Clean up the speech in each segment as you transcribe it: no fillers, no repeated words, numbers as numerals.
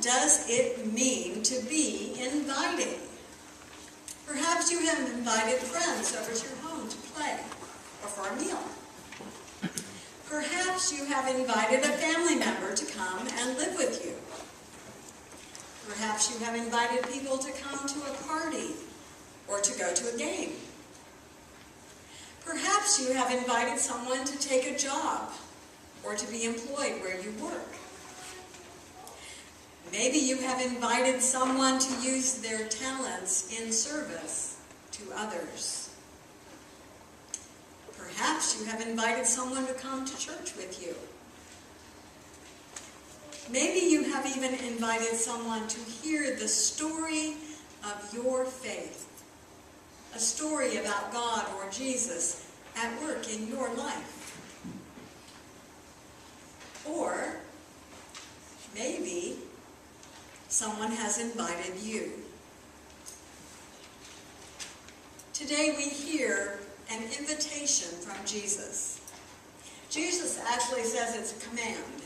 does it mean to be inviting? Perhaps you have invited friends over to your home to play or for a meal. Perhaps you have invited a family member to come and live with you. Perhaps you have invited people to come to a party or to go to a game. Perhaps you have invited someone to take a job or to be employed where you work. Maybe you have invited someone to use their talents in service to others. Perhaps you have invited someone to come to church with you. Maybe you have even invited someone to hear the story of your faith, a story about God or Jesus at work in your life. Or maybe someone has invited you. Today we hear an invitation from Jesus. Jesus actually says it's a command,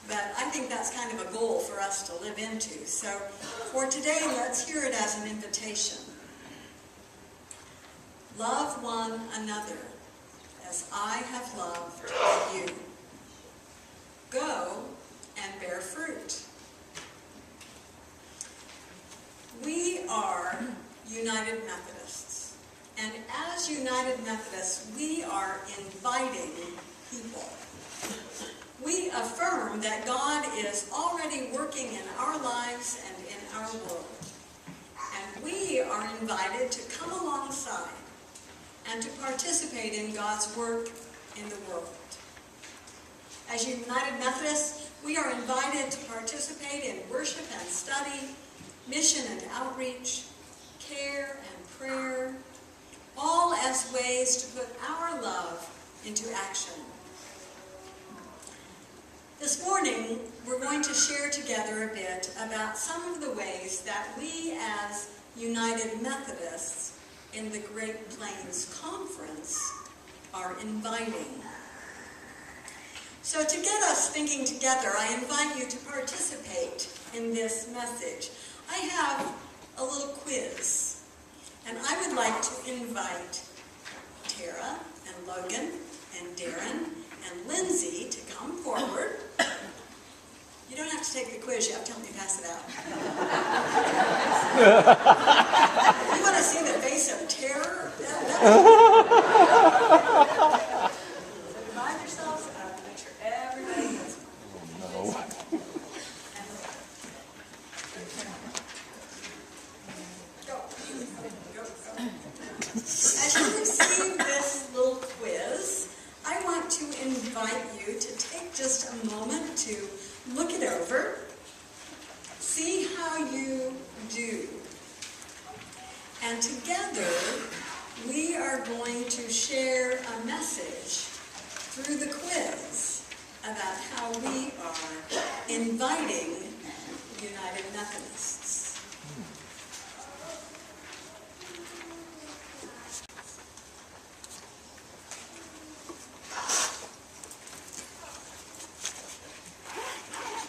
but I think that's kind of a goal for us to live into. So for today, let's hear it as an invitation. Love one another as I have loved you. Go and bear fruit. We are United Methodists, and as United Methodists, we are inviting people. We affirm that God is already working in our lives and in our world, and we are invited to come alongside and to participate in God's work in the world. As United Methodists, we are invited to participate in worship and study, mission and outreach, care and prayer, all as ways to put our love into action. This morning, we're going to share together a bit about some of the ways that we as United Methodists in the Great Plains Conference are inviting. So to get us thinking together, I invite you to participate in this message. I have a little quiz, and I would like to invite Tara and Logan and Darren and Lindsay to come forward. You don't have to take the quiz, you have to help me pass it out. You want to see the face of terror? Remind yourselves of make sure everybody gets one. No. As you receive this little quiz, I want to invite you to take just a moment to look it over, see how you do. And together, we are going to share a message through the quiz about how we are inviting United Methodists.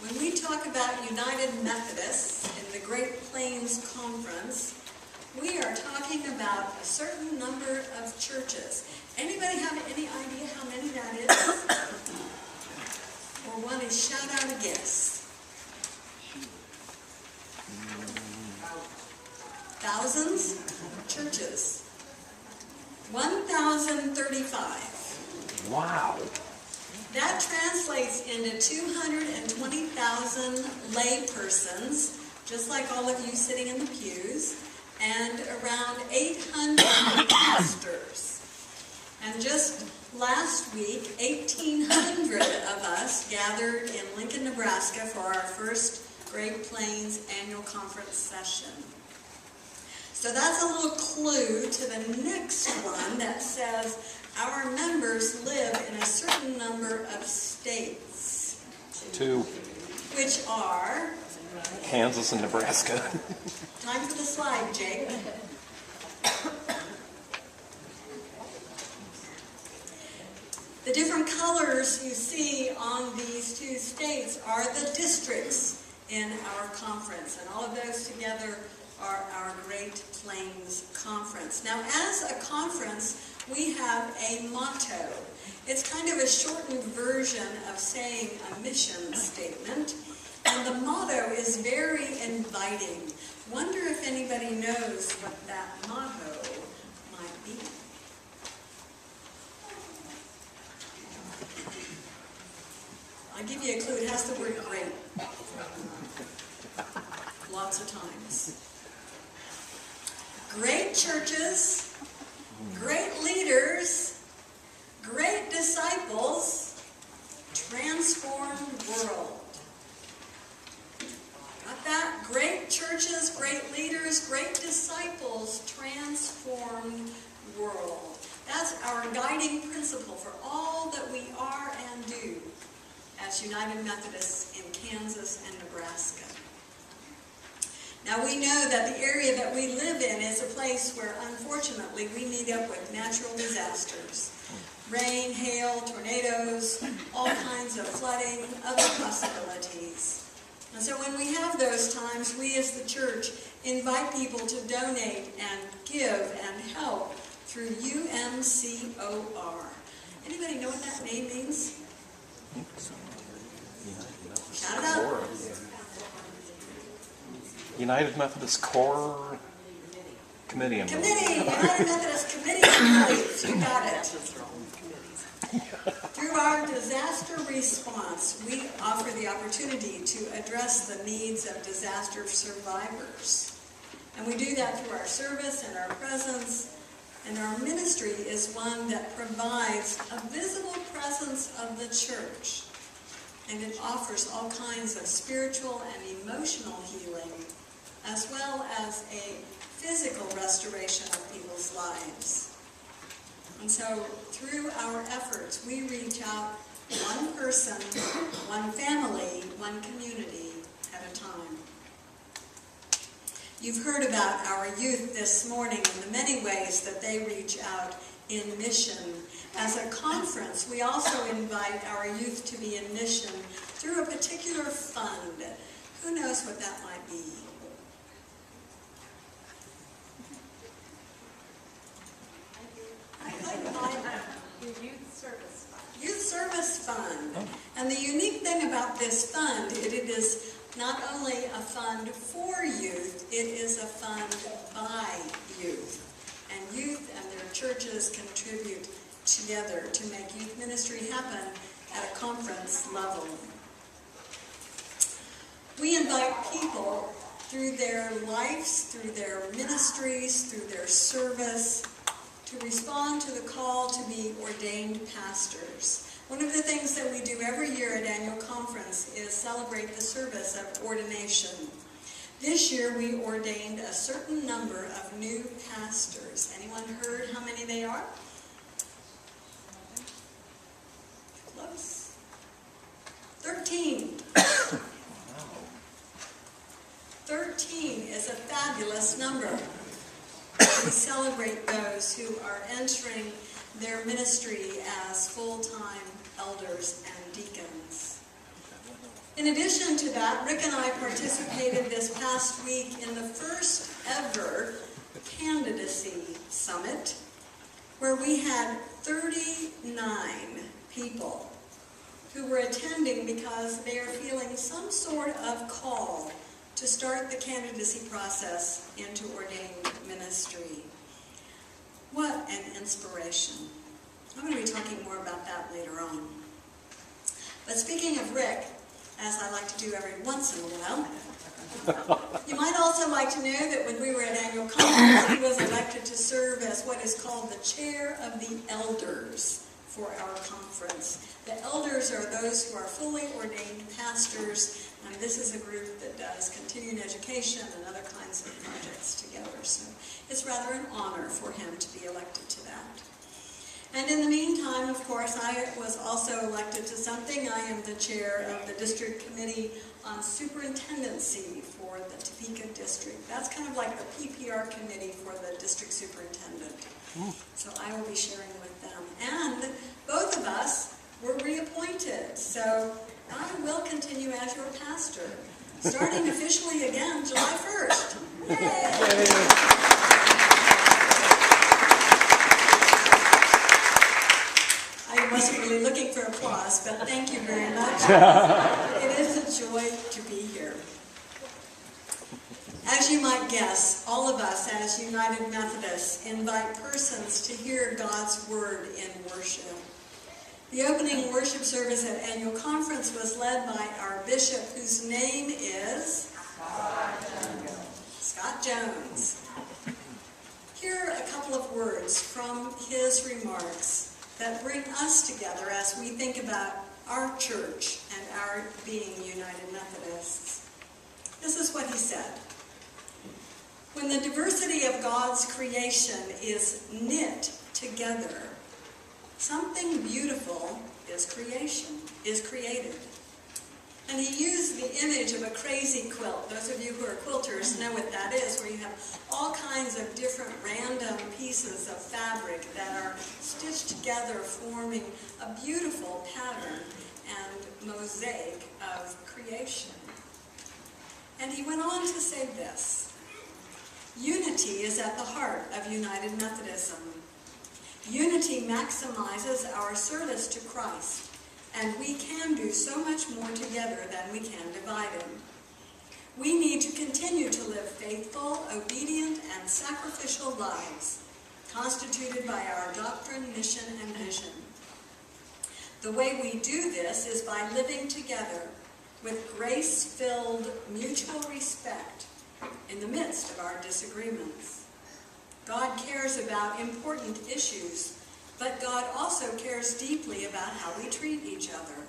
When we talk about United Methodists in the Great Plains Conference, we are talking about a certain number of churches. Anybody have any idea how many that is? Or want to shout out a guess? Thousands? Churches. 1,035. Wow. That translates into 220,000 lay persons, just like all of you sitting in the pews, and around 800 pastors. And just last week, 1,800 of us gathered in Lincoln, Nebraska for our first Great Plains annual conference session. So that's a little clue to the next one that says our members live in a certain number of states. 2. Which are? Kansas and Nebraska. Time for the slide, Jake. The different colors you see on these two states are the districts in our conference. And all of those together are our Great Plains Conference. Now, as a conference, we have a motto. It's kind of a shortened version of saying a mission statement. And the motto is very inviting. Wonder if anybody knows what that motto might be. I'll give you a clue. It has the word great. Lots of times. Great churches, great leaders, great disciples, transformed world. Got that? Great churches, great leaders, great disciples, transformed world. That's our guiding principle for all that we are and do as United Methodists in Kansas and Nebraska. Now we know that the area that we live in is a place where unfortunately we meet up with natural disasters. Rain, hail, tornadoes, all kinds of flooding, other possibilities. And so when we have those times, we as the church invite people to donate and give and help through UMCOR. Anybody know what that name means? Shout it out. United Methodist Core Committee. United Methodist Committee Employees. You got it. Through our disaster response, we offer the opportunity to address the needs of disaster survivors. And we do that through our service and our presence. And our ministry is one that provides a visible presence of the church. And it offers all kinds of spiritual and emotional healing, as well as a physical restoration of people's lives. And so through our efforts, we reach out one person, one family, one community at a time. You've heard about our youth this morning and the many ways that they reach out in mission. As a conference, we also invite our youth to be in mission through a particular fund. Who knows what that might be? Youth Service Fund. Youth Service Fund. And the unique thing about this fund, it is not only a fund for youth, it is a fund by youth. And youth and their churches contribute together to make youth ministry happen at a conference level. We invite people through their lives, through their ministries, through their service, to respond to the call to be ordained pastors. One of the things that we do every year at annual conference is celebrate the service of ordination. This year we ordained a certain number of new pastors. Anyone heard how many they are? Close. 13. 13 is a fabulous number. We celebrate those who are entering their ministry as full-time elders and deacons. In addition to that, Rick and I participated this past week in the first ever candidacy summit, where we had 39 people who were attending because they are feeling some sort of call to start the candidacy process into ordained ministry. What an inspiration. I'm going to be talking more about that later on. But speaking of Rick, as I like to do every once in a while, you might also like to know that when we were at annual conference, he was elected to serve as what is called the chair of the elders for our conference. The elders are those who are fully ordained pastors, and this is a group that does continuing education and other kinds of projects together. So it's rather an honor for him to be elected to that. And in the meantime, of course, I was also elected to something. I am the chair of the District Committee on Superintendency for the Topeka District. That's kind of like the PPR committee for the district superintendent. So I will be sharing with them. And both of us were reappointed. So I will continue as your pastor starting officially again July 1st. Yay! I wasn't really looking for applause, but thank you very much. It is a joy to be here. As you might guess, all of us as United Methodists invite persons to hear God's Word in worship. The opening worship service at annual conference was led by our bishop, whose name is Scott Jones. Here are a couple of words from his remarks that bring us together as we think about our church and our being United Methodists. This is what he said. When the diversity of God's creation is knit together, something beautiful is created. And he used the image of a crazy quilt. Those of you who are quilters know what that is, where you have all kinds of different random pieces of fabric that are stitched together, forming a beautiful pattern and mosaic of creation. And he went on to say this: unity is at the heart of United Methodism. Unity maximizes our service to Christ, and we can do so much more together than we can divided. We need to continue to live faithful, obedient, and sacrificial lives, constituted by our doctrine, mission, and vision. The way we do this is by living together with grace-filled mutual respect in the midst of our disagreements. God cares about important issues, but God also cares deeply about how we treat each other.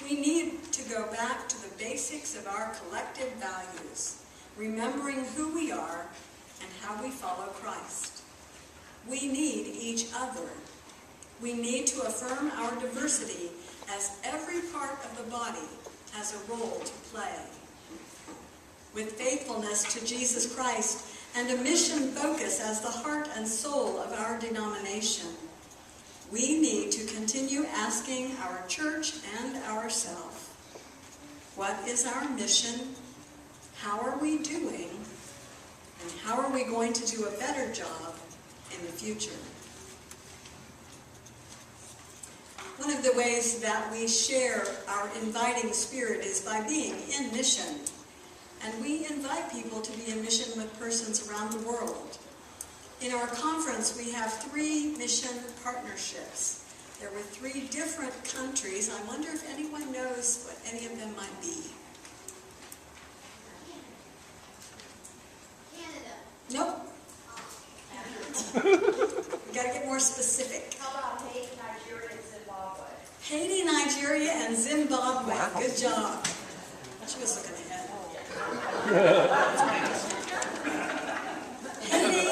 We need to go back to the basics of our collective values, remembering who we are and how we follow Christ. We need each other. We need to affirm our diversity, as every part of the body has a role to play. With faithfulness to Jesus Christ and a mission focus as the heart and soul of our denomination, we need to continue asking our church and ourselves, what is our mission? How are we doing? And how are we going to do a better job in the future? One of the ways that we share our inviting spirit is by being in mission. And we invite people to be in mission with persons around the world. In our conference, we have 3 mission partnerships. There were 3 different countries. I wonder if anyone knows what any of them might be. Canada. Nope. We got to get more specific. How about Haiti, Nigeria, and Zimbabwe? Haiti, Nigeria, and Zimbabwe. Wow. Good job. She was looking ahead. Haiti,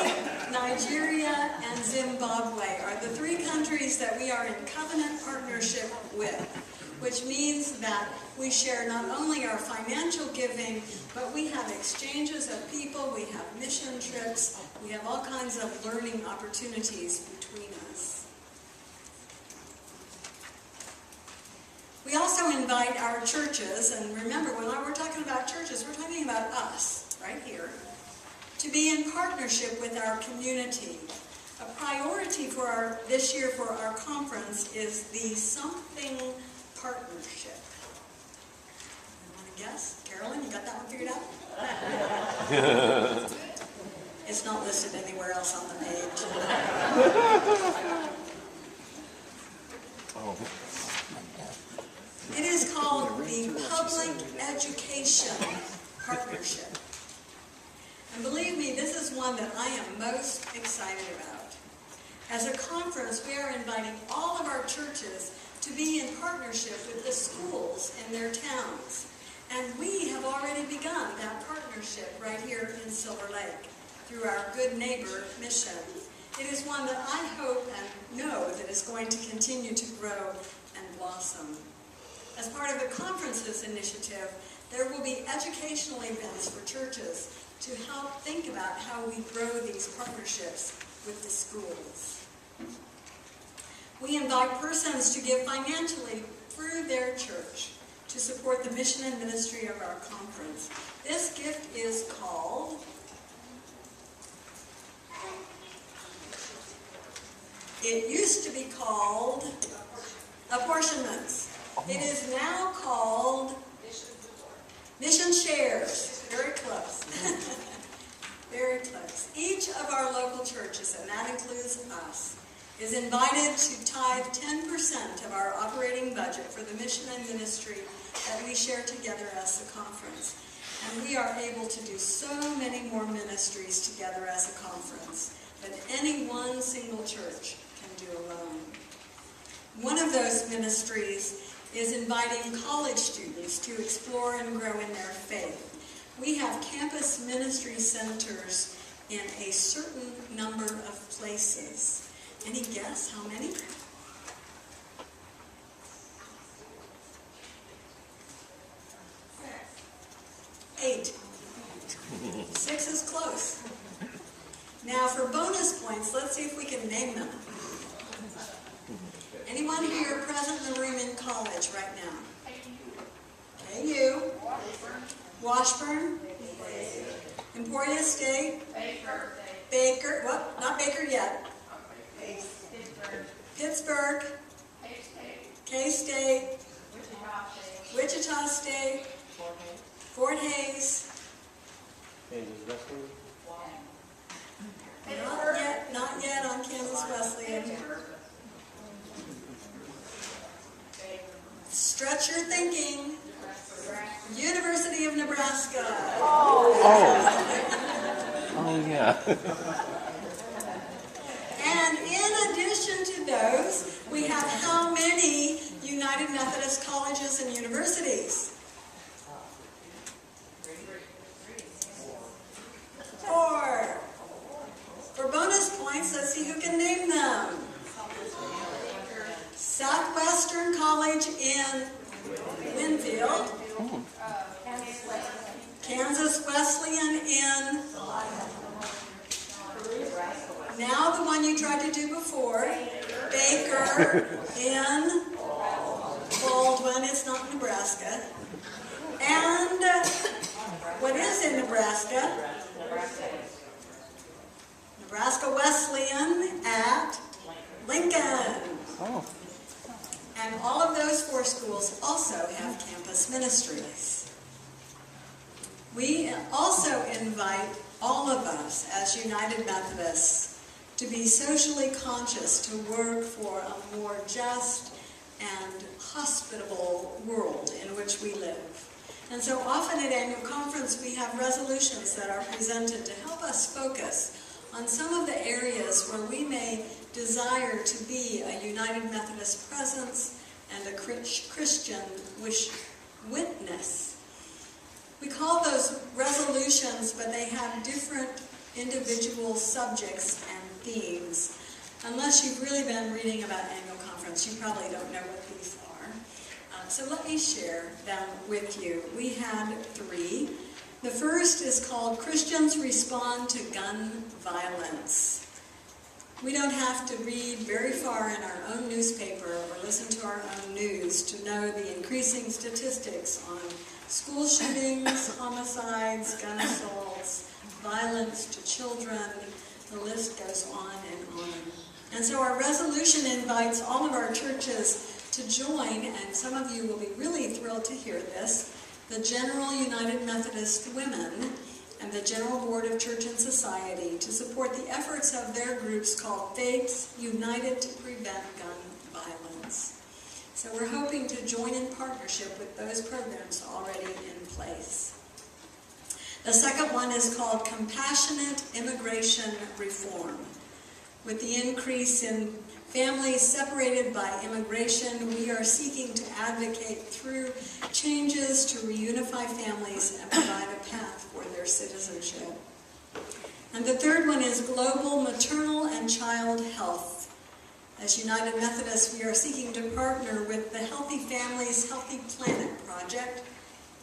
Nigeria, and Zimbabwe are the 3 countries that we are in covenant partnership with, which means that we share not only our financial giving, but we have exchanges of people, we have mission trips, we have all kinds of learning opportunities between us. We also invite our churches, and remember, when we're talking about churches, we're talking about us, right here, to be in partnership with our community. A priority for this year for our conference is the Something Partnership. You want to guess? Carolyn, you got that one figured out? It's not listed anywhere else on the page. Oh. It is called the Public Education Partnership. And believe me, this is one that I am most excited about. As a conference, we are inviting all of our churches to be in partnership with the schools in their towns. And we have already begun that partnership right here in Silver Lake through our Good Neighbor mission. It is one that I hope and know that is going to continue to grow and blossom. As part of the conference's initiative, there will be educational events for churches to help think about how we grow these partnerships with the schools. We invite persons to give financially through their church to support the mission and ministry of our conference. This gift is called It used to be called apportionments. It is now called mission shares. Very close. Very close. Each of our local churches, and that includes us, is invited to tithe 10% of our operating budget for the mission and ministry that we share together as a conference. And we are able to do so many more ministries together as a conference than any one single church can do alone. One of those ministries is inviting college students to explore and grow in their faith. We have campus ministry centers in a certain number of places. Any guess how many? 8. 6 is close. Now for bonus points, let's see if we can name them. Anyone here present in the room in college right now? KU. Washburn. Emporia State. Baker. What? Not Baker yet. Pittsburgh. K-State. Wichita State. Fort Hays. Not yet on Kansas Wesleyan. Stretch your thinking. University of Nebraska. Oh yeah. And in addition to those, we have how many United Methodist colleges and universities? 4. For bonus points, let's see who can name them. Southwestern College in Winfield. Kansas Wesleyan in, now the one you tried to do before, Baker in Baldwin, it's not Nebraska. And what is in Nebraska? Nebraska Wesleyan at Lincoln. Oh. And all of those 4 schools also have campus ministries. We also invite all of us as United Methodists to be socially conscious to work for a more just and hospitable world in which we live. And so often at annual conference we have resolutions that are presented to help us focus on some of the areas where we may desire to be a United Methodist presence and a Christian witness. We call those resolutions, but they have different individual subjects and themes. Unless you've really been reading about annual conference, you probably don't know what these are. So let me share them with you. We had 3. The first is called Christians Respond to Gun Violence. We don't have to read very far in our own newspaper or listen to our own news to know the increasing statistics on school shootings, homicides, gun assaults, violence to children. The list goes on and on. And so our resolution invites all of our churches to join, and some of you will be really thrilled to hear this, the General United Methodist Women and the General Board of Church and Society to support the efforts of their groups called Faiths United to Prevent Gun Violence. So we're hoping to join in partnership with those programs already in place. The second one is called Compassionate Immigration Reform. With the increase in families separated by immigration, we are seeking to advocate through changes to reunify families and provide a path for their citizenship. And the third one is Global Maternal and Child Health. As United Methodists, we are seeking to partner with the Healthy Families, Healthy Planet Project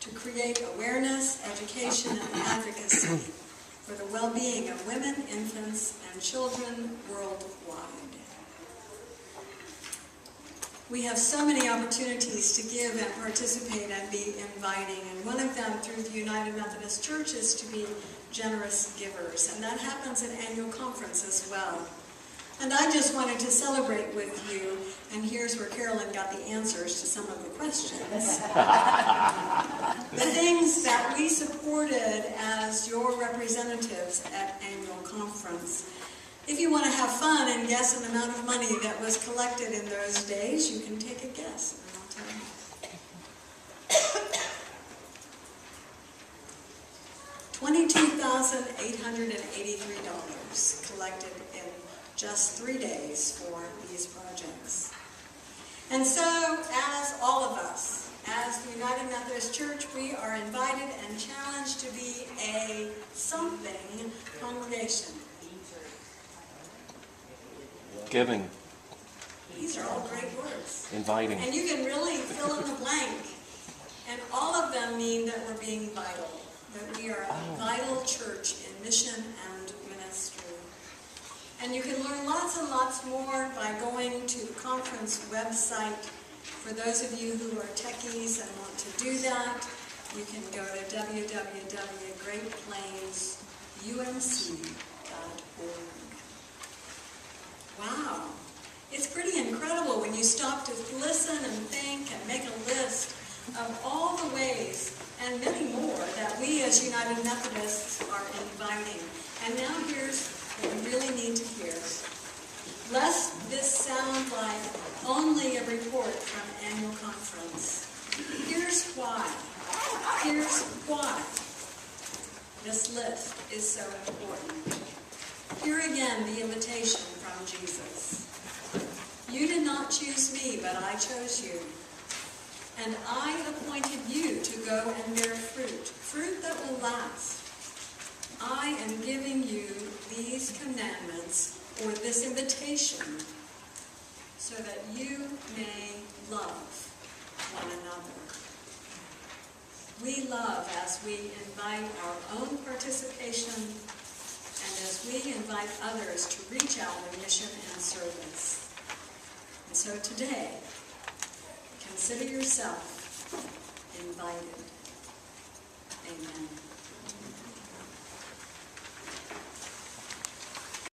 to create awareness, education, and advocacy for the well-being of women, infants, and children worldwide. We have so many opportunities to give and participate and be inviting, and one of them through the United Methodist Church is to be generous givers, and that happens at annual conference as well. And I just wanted to celebrate with you, and here's where Carolyn got the answers to some of the questions. The things that we supported as your representatives at annual conference. If you want to have fun and guess an amount of money that was collected in those days, you can take a guess, and I'll tell you. $22,883 collected in just 3 days for these projects. And so, as all of us, as the United Methodist Church, we are invited and challenged to be a something congregation. Giving, These are all great words. inviting. And you can really fill in the blank. And all of them mean that we're being vital, that we are a vital church in mission and ministry. And you can learn lots and lots more by going to the conference website. For those of you who are techies and want to do that, you can go to www.greatplainsumc.org. Wow. It's pretty incredible when you stop to listen and think and make a list of all the ways and many more that we as United Methodists are inviting. And now here's what we really need to hear. Lest this sound like only a report from annual conference. Here's why. Here's why this list is so important. Here again, the invitation from Jesus. You did not choose me, but I chose you. And I appointed you to go and bear fruit, fruit that will last. I am giving you these commandments, or this invitation, so that you may love one another. We love as we invite our own participation and as we invite others to reach out in mission and service. And so today, consider yourself invited. Amen.